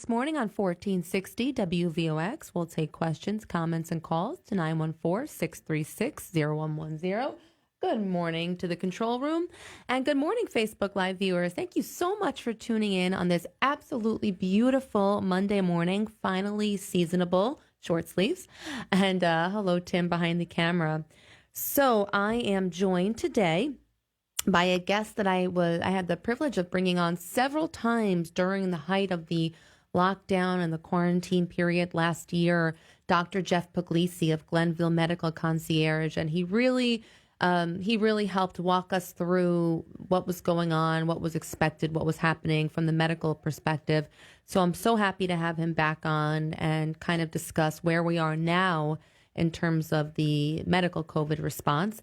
this morning on 1460 WVOX. We'll take questions, comments, and calls to 914-636-0110. Good morning to the control room, and good morning, Facebook Live viewers. Thank you so much for tuning in on this absolutely beautiful Monday morning, finally seasonable, short sleeves. And hello, Tim, behind the camera. So I am joined today by a guest that I had the privilege of bringing on several times during the height of the lockdown and the quarantine period last year, Dr. Jeff Puglesi of Glenville Medical Concierge. And he really helped walk us through what was going on, what was expected, what was happening from the medical perspective. So I'm so happy to have him back on and kind of discuss where we are now in terms of the medical COVID response.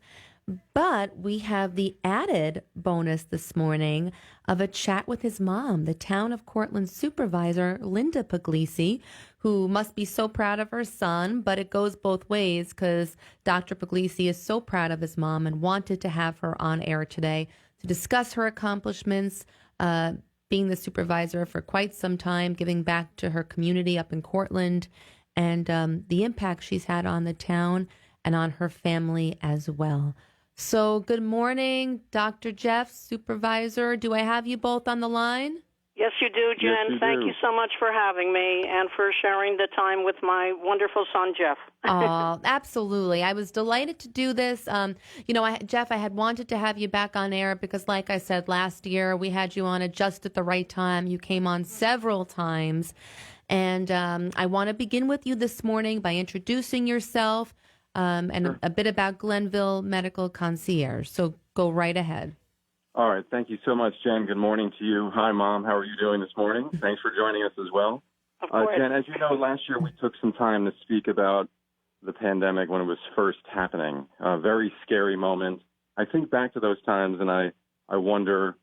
But we have the added bonus this morning of a chat with his mom, the town of Cortland supervisor, Linda Puglesi, who must be so proud of her son, but it goes both ways because Dr. Puglesi is so proud of his mom and wanted to have her on air today to discuss her accomplishments, being the supervisor for quite some time, giving back to her community up in Cortland, and the impact she's had on the town and on her family as well. So good morning, Dr. Jeff, supervisor. Do I have you both on the line? Yes, you do, Jen. Yes, Thank you so much for having me and for sharing the time with my wonderful son, Jeff. Oh, absolutely. I was delighted to do this. Jeff, I had wanted to have you back on air because, like I said, last year we had you on at just at the right time. You came on several times. And I want to begin with you this morning by introducing yourself. And Sure. a bit about Glenville Medical Concierge. So go right ahead. All right. Thank you so much, Jen. Good morning to you. Hi, Mom. How are you doing this morning? Thanks for joining us as well. Of course. Jen, as you know, last year we took some time to speak about the pandemic when it was first happening. A very scary moment. I think back to those times and I wonder,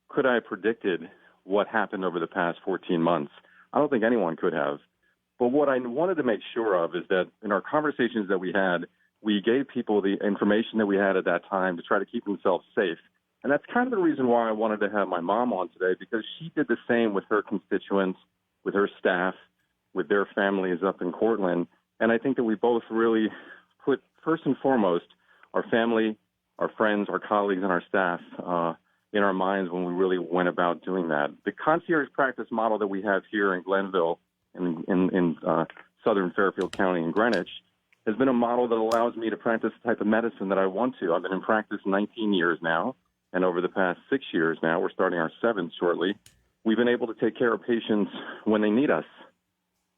could I have predicted what happened over the past 14 months? I don't think anyone could have. But what I wanted to make sure of is that in our conversations that we had, we gave people the information that we had at that time to try to keep themselves safe. And that's kind of the reason why I wanted to have my mom on today, because she did the same with her constituents, with her staff, with their families up in Cortland. And I think that we both really put, first and foremost, our family, our friends, our colleagues, and our staff in our minds when we really went about doing that. The concierge practice model that we have here in Glenville, in southern Fairfield County in Greenwich, has been a model that allows me to practice the type of medicine that I want to. I've been in practice 19 years now, and over the past 6 years now, we're starting our 7th shortly, we've been able to take care of patients when they need us.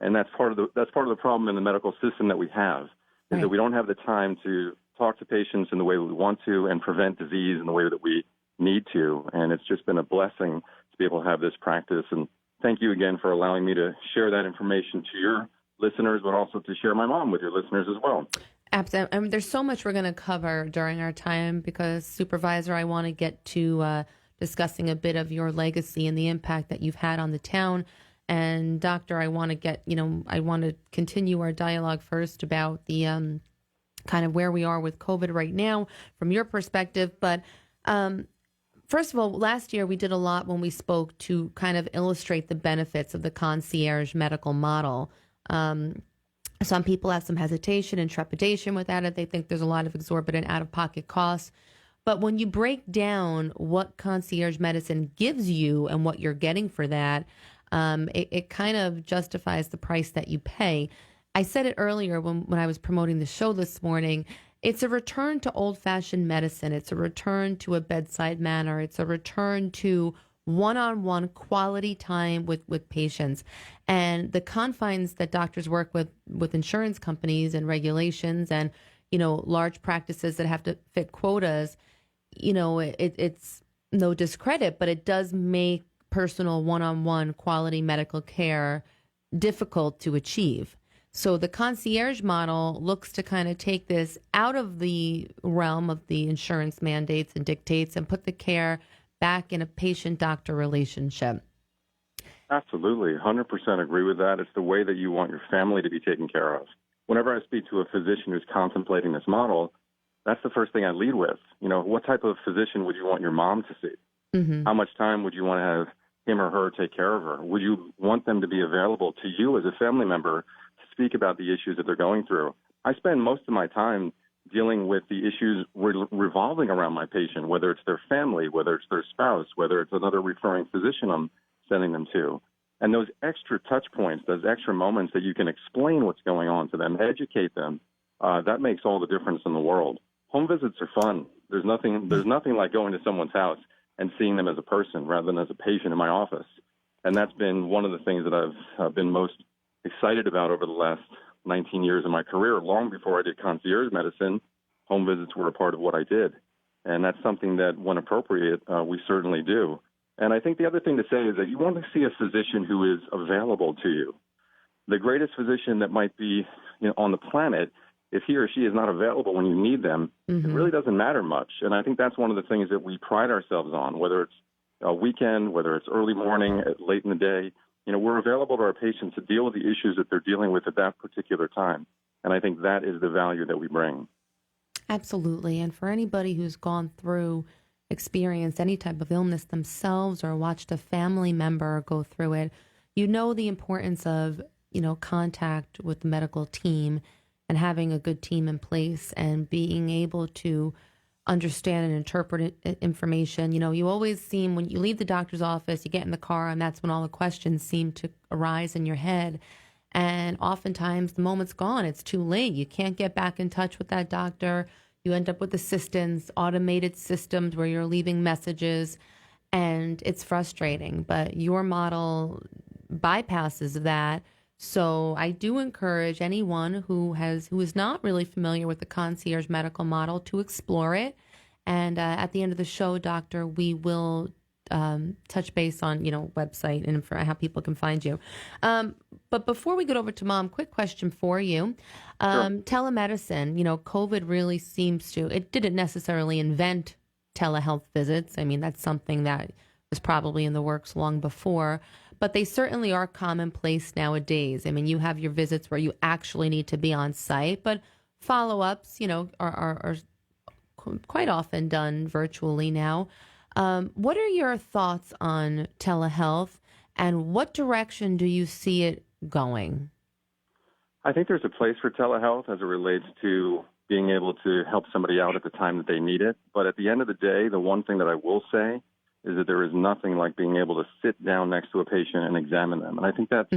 And that's part of the problem in the medical system that we have, is Right. that we don't have the time to talk to patients in the way we want to and prevent disease in the way that we need to. And it's just been a blessing to be able to have this practice. And thank you again for allowing me to share that information to your listeners, but also to share my mom with your listeners as well. Absolutely. I mean, there's so much we're going to cover during our time because, Supervisor, I want to get to discussing a bit of your legacy and the impact that you've had on the town. And, Doctor, I want to continue our dialogue first about the kind of where we are with COVID right now from your perspective. But first of all, last year we did a lot when we spoke to kind of illustrate the benefits of the concierge medical model. Some people have some hesitation and trepidation with that. They think there's a lot of exorbitant out-of-pocket costs. But when you break down what concierge medicine gives you and what you're getting for that, it kind of justifies the price that you pay. I said it earlier when I was promoting the show this morning. It's a return to old-fashioned medicine. It's a return to a bedside manner. It's a return to one-on-one quality time with patients. And the confines that doctors work with insurance companies and regulations and, large practices that have to fit quotas, it's no discredit, but it does make personal one-on-one quality medical care difficult to achieve. So the concierge model looks to kind of take this out of the realm of the insurance mandates and dictates and put the care back in a patient-doctor relationship. Absolutely. 100% agree with that. It's the way that you want your family to be taken care of. Whenever I speak to a physician who's contemplating this model, that's the first thing I lead with. What type of physician would you want your mom to see? Mm-hmm. How much time would you want to have him or her take care of her? Would you want them to be available to you as a family member to speak about the issues that they're going through? I spend most of my time dealing with the issues revolving around my patient, whether it's their family, whether it's their spouse, whether it's another referring physician I'm sending them to. And those extra touch points, those extra moments that you can explain what's going on to them, educate them, that makes all the difference in the world. Home visits are fun. There's nothing like going to someone's house and seeing them as a person rather than as a patient in my office. And that's been one of the things that I've been most excited about over the last 19 years of my career. Long before I did concierge medicine, home visits were a part of what I did. And that's something that, when appropriate, we certainly do. And I think the other thing to say is that you want to see a physician who is available to you. The greatest physician that might be on the planet, if he or she is not available when you need them, it really doesn't matter much. And I think that's one of the things that we pride ourselves on, whether it's a weekend, whether it's early morning, late in the day. We're available to our patients to deal with the issues that they're dealing with at that particular time. And I think that is the value that we bring. Absolutely. And for anybody who's gone through, experienced any type of illness themselves or watched a family member go through it, the importance of, contact with the medical team and having a good team in place and being able to understand and interpret information. You always seem, when you leave the doctor's office, you get in the car, and that's when all the questions seem to arise in your head. And oftentimes the moment's gone. It's too late. You can't get back in touch with that doctor. You end up with assistants, automated systems where you're leaving messages, and it's frustrating. But your model bypasses that. So I do encourage anyone who is not really familiar with the concierge medical model to explore it. And at the end of the show, Doctor, we will touch base on, website and for how people can find you. But before we get over to Mom, quick question for you. Sure. Telemedicine, COVID really it didn't necessarily invent telehealth visits. I mean, that's something that was probably in the works long before, but they certainly are commonplace nowadays. I mean, you have your visits where you actually need to be on site, but follow-ups, are quite often done virtually now. What are your thoughts on telehealth, and what direction do you see it going? I think there's a place for telehealth as it relates to being able to help somebody out at the time that they need it. But at the end of the day, the one thing that I will say is that there is nothing like being able to sit down next to a patient and examine them. And I think that's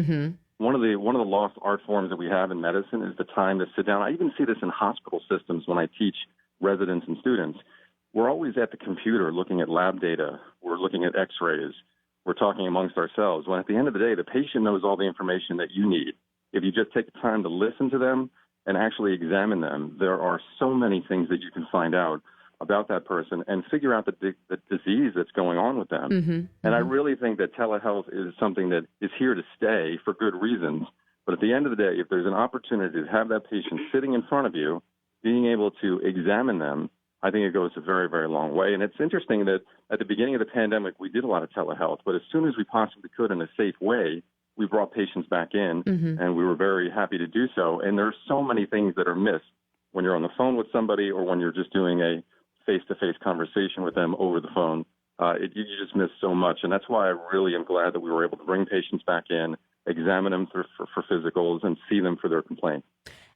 one of the lost art forms that we have in medicine is the time to sit down. I even see this in hospital systems when I teach residents and students. We're always at the computer looking at lab data. We're looking at x-rays. We're talking amongst ourselves. When at the end of the day, the patient knows all the information that you need. If you just take the time to listen to them and actually examine them, there are so many things that you can find out about that person and figure out the disease that's going on with them. And I really think that telehealth is something that is here to stay for good reasons. But at the end of the day, if there's an opportunity to have that patient sitting in front of you, being able to examine them, I think it goes a very, very long way. And it's interesting that at the beginning of the pandemic, we did a lot of telehealth, but as soon as we possibly could in a safe way, we brought patients back in, and we were very happy to do so. And there's so many things that are missed when you're on the phone with somebody or when you're just doing a face-to-face conversation with them over the phone. You just miss so much. And that's why I really am glad that we were able to bring patients back in, examine them for physicals, and see them for their complaints.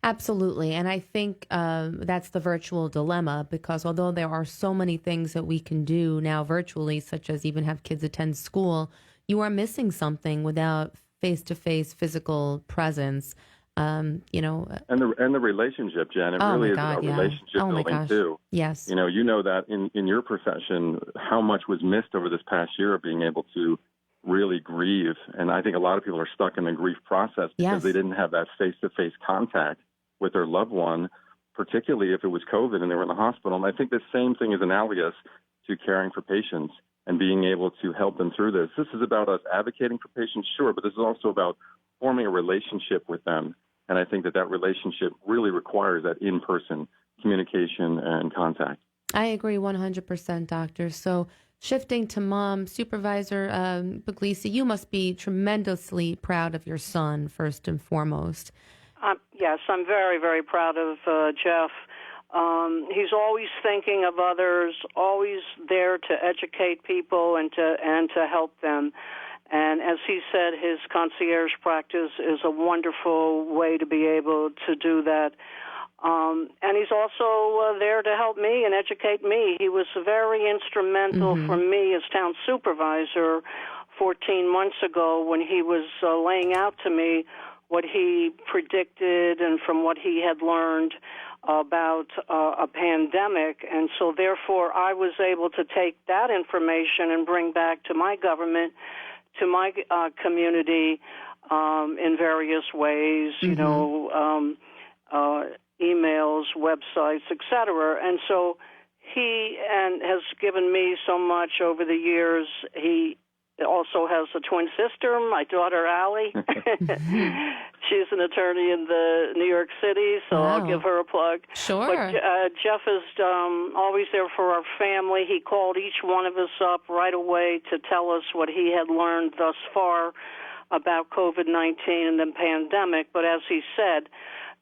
Absolutely. And I think that's the virtual dilemma, because although there are so many things that we can do now virtually, such as even have kids attend school, you are missing something without face-to-face physical presence. And the relationship, Jen, it really is about relationship building too. Yes. You know that in your profession, how much was missed over this past year of being able to really grieve. And I think a lot of people are stuck in the grief process because they didn't have that face-to-face contact with their loved one, particularly if it was COVID and they were in the hospital. And I think the same thing is analogous to caring for patients and being able to help them through this. This is about us advocating for patients, sure, but this is also about forming a relationship with them. And I think that relationship really requires that in-person communication and contact. I agree 100%, Doctor. So shifting to Mom, Supervisor Puglesi, you must be tremendously proud of your son, first and foremost. Yes, I'm very, very proud of Jeff. He's always thinking of others, always there to educate people and to help them. And as he said, his concierge practice is a wonderful way to be able to do that. And he's also there to help me and educate me. He was very instrumental for me as town supervisor 14 months ago when he was laying out to me what he predicted and from what he had learned about a pandemic. And so therefore I was able to take that information and bring back to my government, to my community in various ways, emails, websites, etc. And so he has given me so much over the years. He also has a twin sister, my daughter, Allie. She's an attorney in the New York City, so I'll give her a plug. Sure. But Jeff is always there for our family. He called each one of us up right away to tell us what he had learned thus far about COVID-19 and the pandemic. But as he said,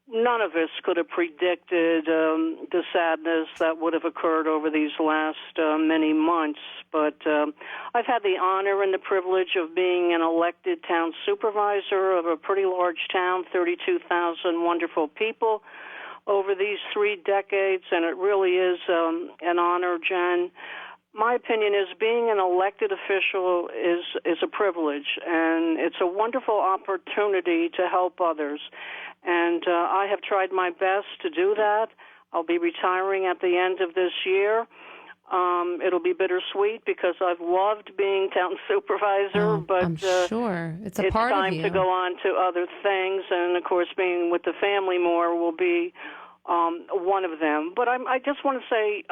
none of us could have predicted the sadness that would have occurred over these last many months. But I've had the honor and the privilege of being an elected town supervisor of a pretty large town, 32,000 wonderful people over these 3 decades, and it really is an honor, Jen. My opinion is being an elected official is a privilege, and it's a wonderful opportunity to help others. And I have tried my best to do that. I'll be retiring at the end of this year. It'll be bittersweet because I've loved being town supervisor, but I'm sure it's a part time of you. to go on to other things, and of course, being with the family more will be one of them. But I just want to say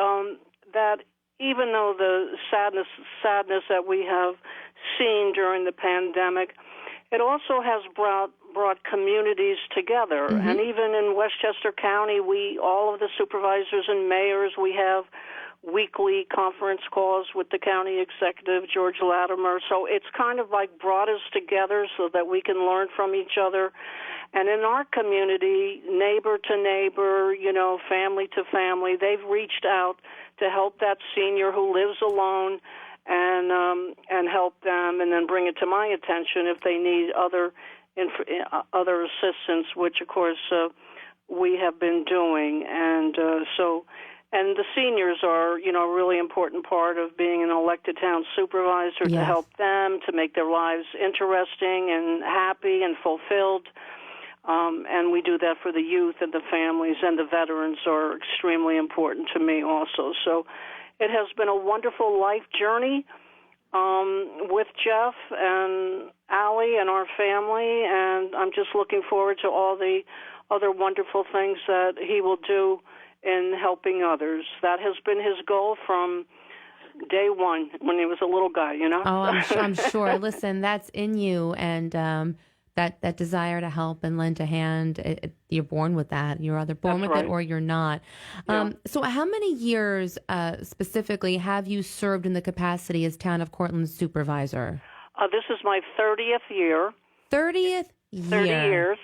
that even though the sadness that we have seen during the pandemic, it also has brought communities together. And even in Westchester County, all of the supervisors and mayors, we have weekly conference calls with the county executive, George Latimer. So it's kind of like brought us together so that we can learn from each other. And in our community, neighbor to neighbor, family to family, they've reached out to help that senior who lives alone and help them, and then bring it to my attention if they need other assistance, which of course we have been doing. And and the seniors are, a really important part of being an elected town supervisor, to help them, to make their lives interesting and happy and fulfilled. And we do that for the youth and the families, and the veterans are extremely important to me also. So it has been a wonderful life journey with Jeff and Allie and our family, and I'm just looking forward to all the other wonderful things that he will do in helping others. That has been his goal from day one when he was a little guy, Oh, I'm sure. Listen, that's in you, and that desire to help and lend a hand, you're born with that. You're either born with it or you're not. So how many years specifically have you served in the capacity as Town of Cortland supervisor? This is my 30th year. 30th year. 30 years.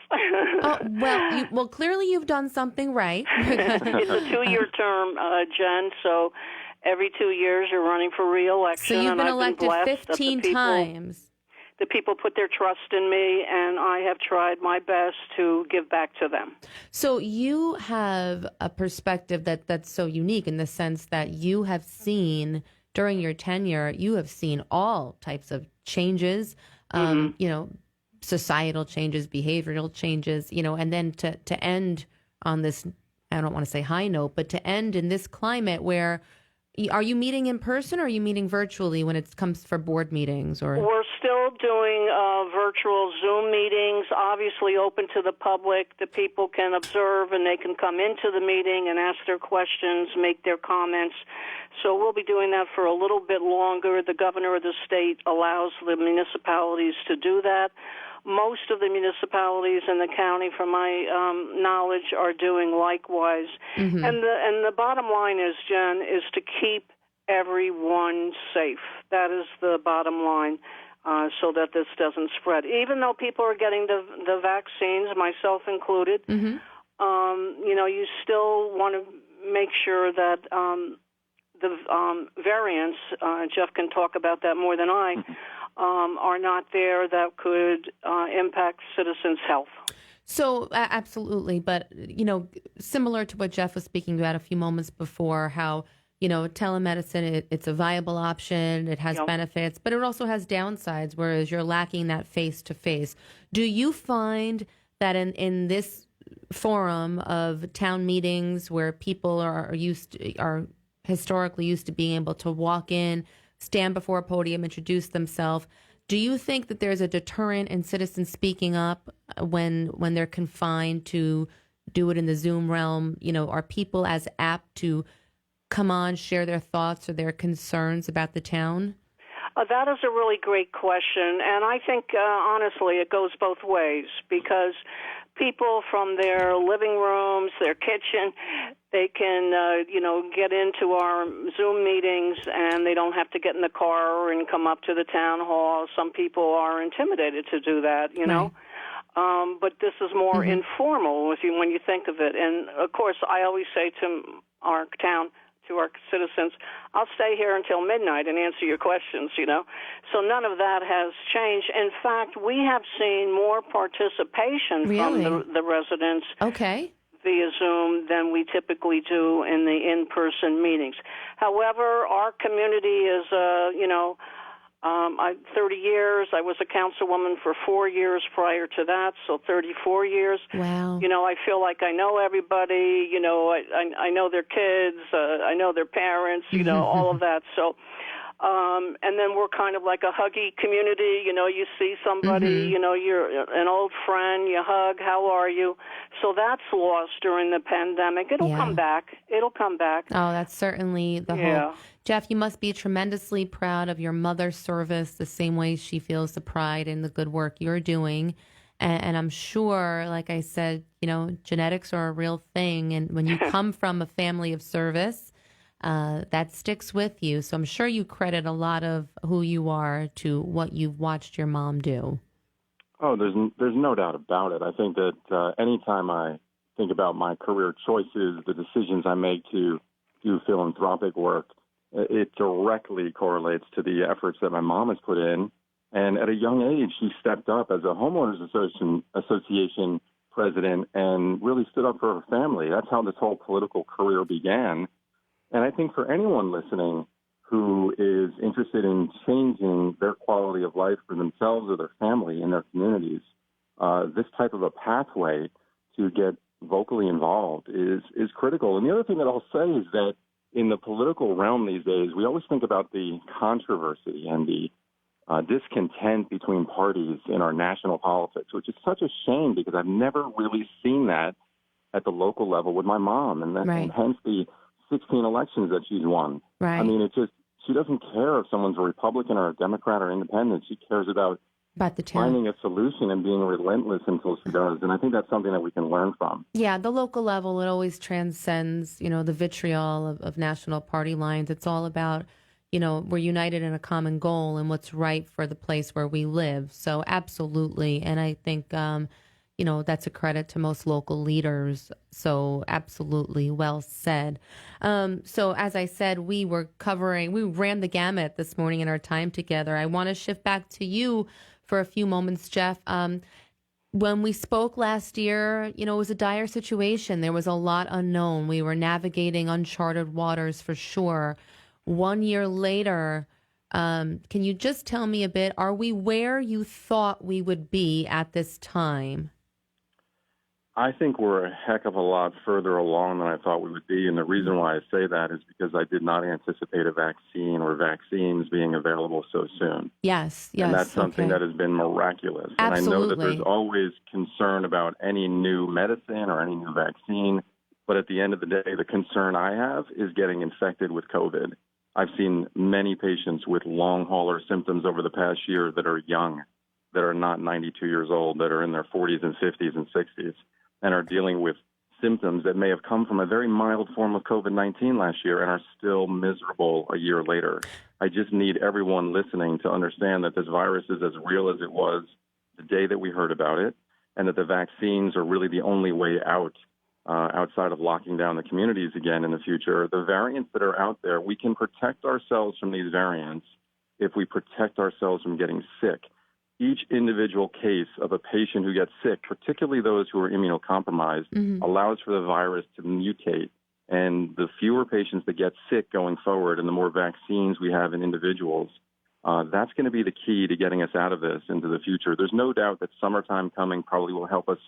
Well, clearly you've done something right. It's a 2-year term, Jen, so every 2 years you're running for re-election. So you've been and elected I've been blessed 15 times. The people put their trust in me, and I have tried my best to give back to them. So you have a perspective that's so unique in the sense that you have seen, during your tenure, you have seen all types of changes, societal changes, behavioral changes, and then to end on this, I don't want to say high note, but to end in this climate where, are you meeting in person or are you meeting virtually when it comes for board meetings? Or we're still doing virtual Zoom meetings, obviously open to the public. The people can observe and they can come into the meeting and ask their questions, make their comments. So we'll be doing that for a little bit longer. The governor of the state allows the municipalities to do that. Most of the municipalities in the county, from my knowledge, are doing likewise. And the bottom line is, Jen, is to keep everyone safe. That is the bottom line, so that this doesn't spread. Even though people are getting the vaccines, myself included, you still want to make sure that the variants, Jeff can talk about that more than I, are not there that could impact citizens' health. So absolutely, but similar to what Jeff was speaking about a few moments before, how telemedicine, it's a viable option, it has benefits, but it also has downsides, whereas you're lacking that face-to-face. Do you find that in this forum of town meetings where people are historically used to being able to walk in, stand before a podium, introduce themselves, do you think that there's a deterrent in citizens speaking up when they're confined to do it in the Zoom realm? Are people as apt to come on, share their thoughts or their concerns about the town? That is a really great question, and I think, honestly, it goes both ways, because people from their living rooms, their kitchen, they can, get into our Zoom meetings, and they don't have to get in the car and come up to the town hall. Some people are intimidated to do that, Right. But this is more informal when you think of it. And, of course, I always say to our town, to our citizens, I'll stay here until midnight and answer your questions, So none of that has changed. In fact, we have seen more participation from the residents via Zoom than we typically do in the in-person meetings. However, our community is, 30 years. I was a councilwoman for 4 years prior to that, so 34 years. Wow. I feel like I know everybody. I know their kids. I know their parents. All of that. So, and then we're kind of like a huggy community. You see somebody. You're an old friend. You hug. How are you? So that's lost during the pandemic. It'll come back. It'll come back. Oh, that's certainly the hope. Jeff, you must be tremendously proud of your mother's service the same way she feels the pride in the good work you're doing. And I'm sure, like I said, genetics are a real thing. And when you come from a family of service, that sticks with you. So I'm sure you credit a lot of who you are to what you've watched your mom do. Oh, there's no doubt about it. I think that anytime I think about my career choices, the decisions I make to do philanthropic work, it directly correlates to the efforts that my mom has put in. And at a young age, she stepped up as a homeowners association president and really stood up for her family. That's how this whole political career began. And I think for anyone listening who is interested in changing their quality of life for themselves or their family and their communities, this type of a pathway to get vocally involved is critical. And the other thing that I'll say is that in the political realm these days, we always think about the controversy and the discontent between parties in our national politics, which is such a shame because I've never really seen that at the local level with my mom, and hence the 16 elections that she's won. Right. I mean, she doesn't care if someone's a Republican or a Democrat or independent. She cares about the town, finding a solution and being relentless until she does. And I think that's something that we can learn from. Yeah, the local level, it always transcends, the vitriol of national party lines. It's all about, we're united in a common goal and what's right for the place where we live. So absolutely. And I think, that's a credit to most local leaders. So absolutely well said. So as I said, we ran the gamut this morning in our time together. I want to shift back to you for a few moments, Jeff. When we spoke last year, it was a dire situation. There was a lot unknown. We were navigating uncharted waters for sure. 1 year later, can you just tell me a bit, are we where you thought we would be at this time? I think we're a heck of a lot further along than I thought we would be. And the reason why I say that is because I did not anticipate a vaccine or vaccines being available so soon. Yes. And that's something that has been miraculous. Absolutely. And I know that there's always concern about any new medicine or any new vaccine. But at the end of the day, the concern I have is getting infected with COVID. I've seen many patients with long hauler symptoms over the past year that are young, that are not 92 years old, that are in their 40s and 50s and 60s. And are dealing with symptoms that may have come from a very mild form of COVID-19 last year and are still miserable a year later. I just need everyone listening to understand that this virus is as real as it was the day that we heard about it, and that the vaccines are really the only way out outside of locking down the communities again in the future, the variants that are out there, we can protect ourselves from these variants if we protect ourselves from getting sick. Each individual case of a patient who gets sick, particularly those who are immunocompromised, allows for the virus to mutate. And the fewer patients that get sick going forward and the more vaccines we have in individuals, that's going to be the key to getting us out of this into the future. There's no doubt that summertime coming probably will help us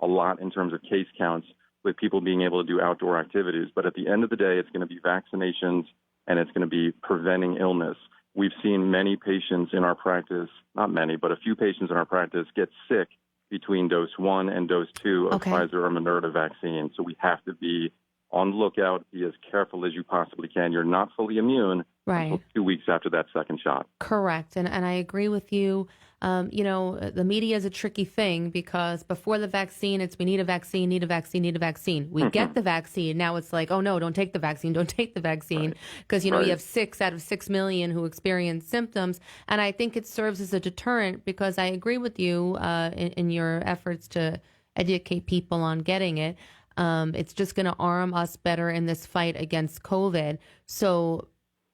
a lot in terms of case counts with people being able to do outdoor activities. But at the end of the day, it's going to be vaccinations and it's going to be preventing illness. We've seen many patients in our practice, not many, but a few patients in our practice get sick between dose 1 and dose 2 of Pfizer or Moderna vaccine. So we have to be on the lookout, be as careful as you possibly can. You're not fully immune until 2 weeks after that second shot. Correct. And I agree with you. The media is a tricky thing because before the vaccine, it's we need a vaccine, need a vaccine, need a vaccine. We get the vaccine. Now it's like, oh, no, don't take the vaccine, don't take the vaccine. Because, you have 6 out of 6 million who experience symptoms. And I think it serves as a deterrent because I agree with you in your efforts to educate people on getting it. It's just going to arm us better in this fight against COVID. So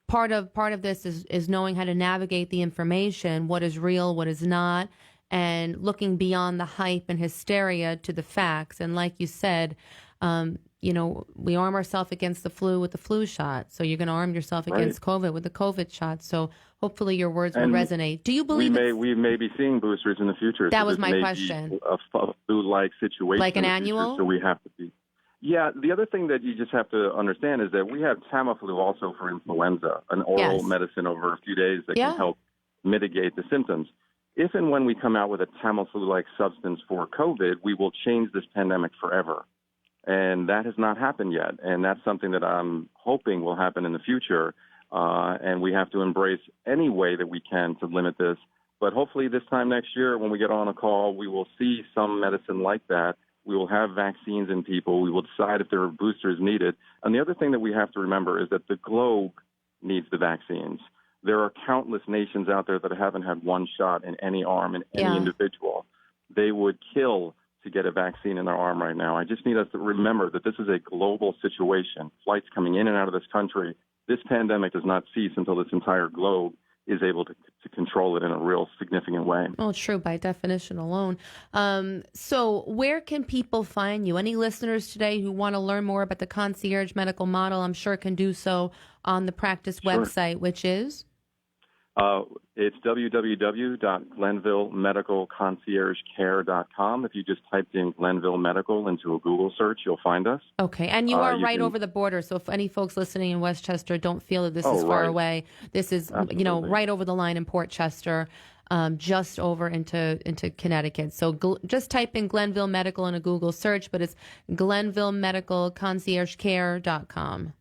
part of this is knowing how to navigate the information, what is real, what is not, and looking beyond the hype and hysteria to the facts. And like you said, we arm ourselves against the flu with the flu shot. So you're going to arm yourself against COVID with the COVID shot. So hopefully your words will resonate. Do you believe we may be seeing boosters in the future? That was my question. A flu-like situation, like an annual. So we have to be. Yeah, the other thing that you just have to understand is that we have Tamiflu also for influenza, an oral medicine over a few days that can help mitigate the symptoms. If and when we come out with a Tamiflu-like substance for COVID, we will change this pandemic forever. And that has not happened yet. And that's something that I'm hoping will happen in the future. And we have to embrace any way that we can to limit this. But hopefully this time next year when we get on a call, we will see some medicine like that. We will have vaccines in people. We will decide if there are boosters needed. And the other thing that we have to remember is that the globe needs the vaccines. There are countless nations out there that haven't had one shot in any arm in any individual. They would kill to get a vaccine in their arm right now. I just need us to remember that this is a global situation. Flights coming in and out of this country. This pandemic does not cease until this entire globe is able to control it in a real significant way. Well, true, by definition alone. So where can people find you? Any listeners today who want to learn more about the concierge medical model, I'm sure can do so on the practice website, which is? It's www.glenvillemedicalconciergecare.com. If you just typed in Glenville Medical into a Google search, you'll find us. Okay, and you are right over the border. So if any folks listening in Westchester don't feel that this is far away, this is right over the line in Port Chester, just over into Connecticut. So just type in Glenville Medical in a Google search, but it's GlenvilleMedicalConciergeCare.com.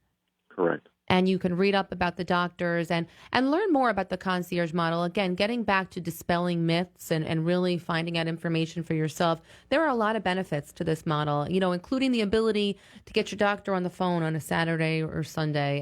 Correct. And you can read up about the doctors and learn more about the concierge model. Again, getting back to dispelling myths and really finding out information for yourself. There are a lot of benefits to this model, including the ability to get your doctor on the phone on a Saturday or Sunday,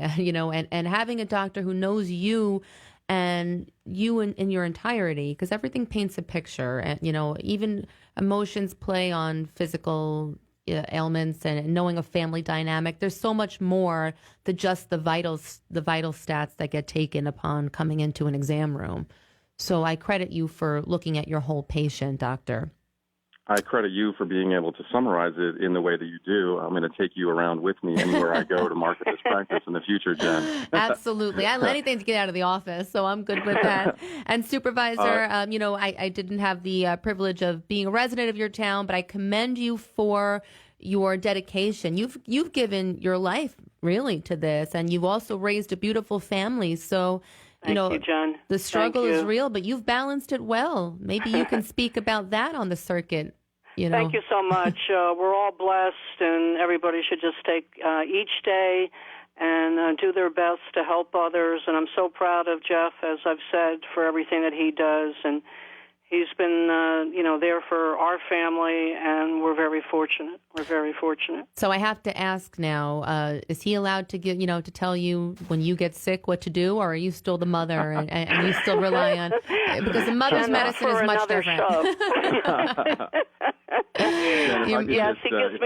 and having a doctor who knows you and you in your entirety, because everything paints a picture. And, even emotions play on physical ailments and knowing a family dynamic. There's so much more than just the vital stats that get taken upon coming into an exam room. So I credit you for looking at your whole patient, doctor. I credit you for being able to summarize it in the way that you do. I'm going to take you around with me anywhere I go to market this practice in the future, Jen. Absolutely. I anything to get out of the office, so I'm good with that. And Supervisor, I didn't have the privilege of being a resident of your town, but I commend you for your dedication. You've given your life really to this, and you've also raised a beautiful family. So, Thank you, John. The struggle is real, but you've balanced it well. Maybe you can speak about that on the circuit. Thank you so much. We're all blessed, and everybody should just take each day and do their best to help others. And I'm so proud of Jeff, as I've said, for everything that he does. And he's been, there for our family, and we're very fortunate. We're very fortunate. So I have to ask now: is he allowed to give, to tell you when you get sick what to do, or are you still the mother and you still rely on? Because the mother's medicine is much different. Yes, he gives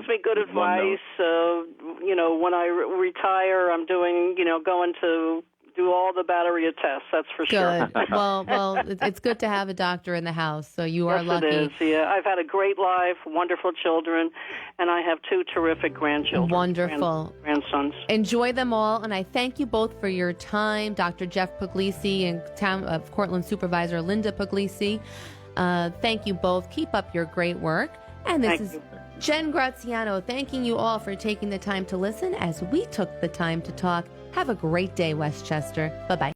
me good advice. When I retire, I'm doing, going to do all the battery of tests. That's for sure. Good. Well, it's good to have a doctor in the house. So you are lucky. Yes, it is. Yeah, I've had a great life, wonderful children, and I have 2 terrific grandchildren. Wonderful. Grandsons. Enjoy them all, and I thank you both for your time, Dr. Jeff Puglesi and Town of Cortland Supervisor Linda Puglesi. Thank you both. Keep up your great work. And this is Jen Graziano thanking you all for taking the time to listen as we took the time to talk. Have a great day, Westchester. Bye-bye.